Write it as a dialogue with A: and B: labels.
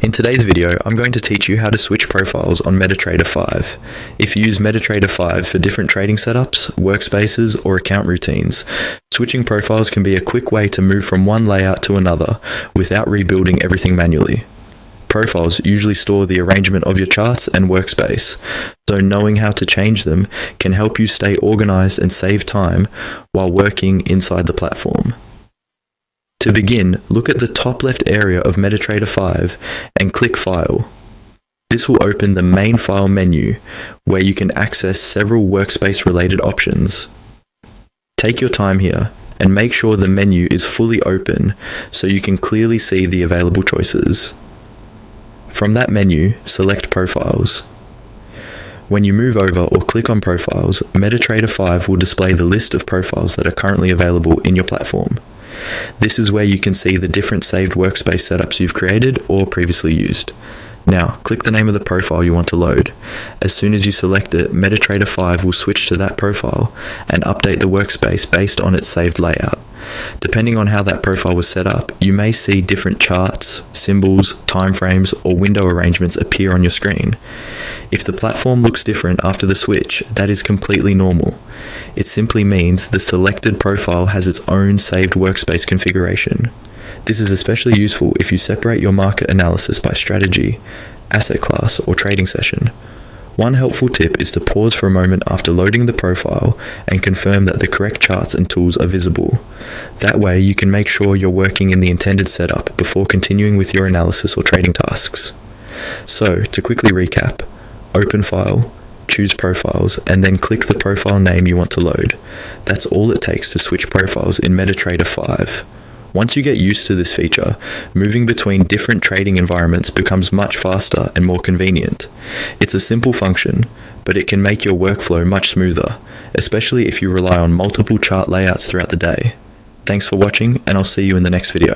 A: In today's video, I'm going to teach you how to switch profiles on MetaTrader 5. If you use MetaTrader 5 for different trading setups, workspaces, or account routines, switching profiles can be a quick way to move from one layout to another without rebuilding everything manually. Profiles usually store the arrangement of your charts and workspace, so knowing how to change them can help you stay organized and save time while working inside the platform. To begin, look at the top left area of MetaTrader 5 and click File. This will open the main file menu where you can access several workspace related options. Take your time here and make sure the menu is fully open so you can clearly see the available choices. From that menu, select Profiles. When you move over or click on Profiles, MetaTrader 5 will display the list of profiles that are currently available in your platform. This is where you can see the different saved workspace setups you've created or previously used. Now, click the name of the profile you want to load. As soon as you select it, MetaTrader 5 will switch to that profile and update the workspace based on its saved layout. Depending on how that profile was set up, you may see different charts, symbols, timeframes, or window arrangements appear on your screen. If the platform looks different after the switch, that is completely normal. It simply means the selected profile has its own saved workspace configuration. This is especially useful if you separate your market analysis by strategy, asset class, or trading session. One helpful tip is to pause for a moment after loading the profile and confirm that the correct charts and tools are visible. That way you can make sure you're working in the intended setup before continuing with your analysis or trading tasks. So, to quickly recap, open File, choose Profiles, and then click the profile name you want to load. That's all it takes to switch profiles in MetaTrader 5. Once you get used to this feature, moving between different trading environments becomes much faster and more convenient. It's a simple function, but it can make your workflow much smoother, especially if you rely on multiple chart layouts throughout the day. Thanks for watching, and I'll see you in the next video.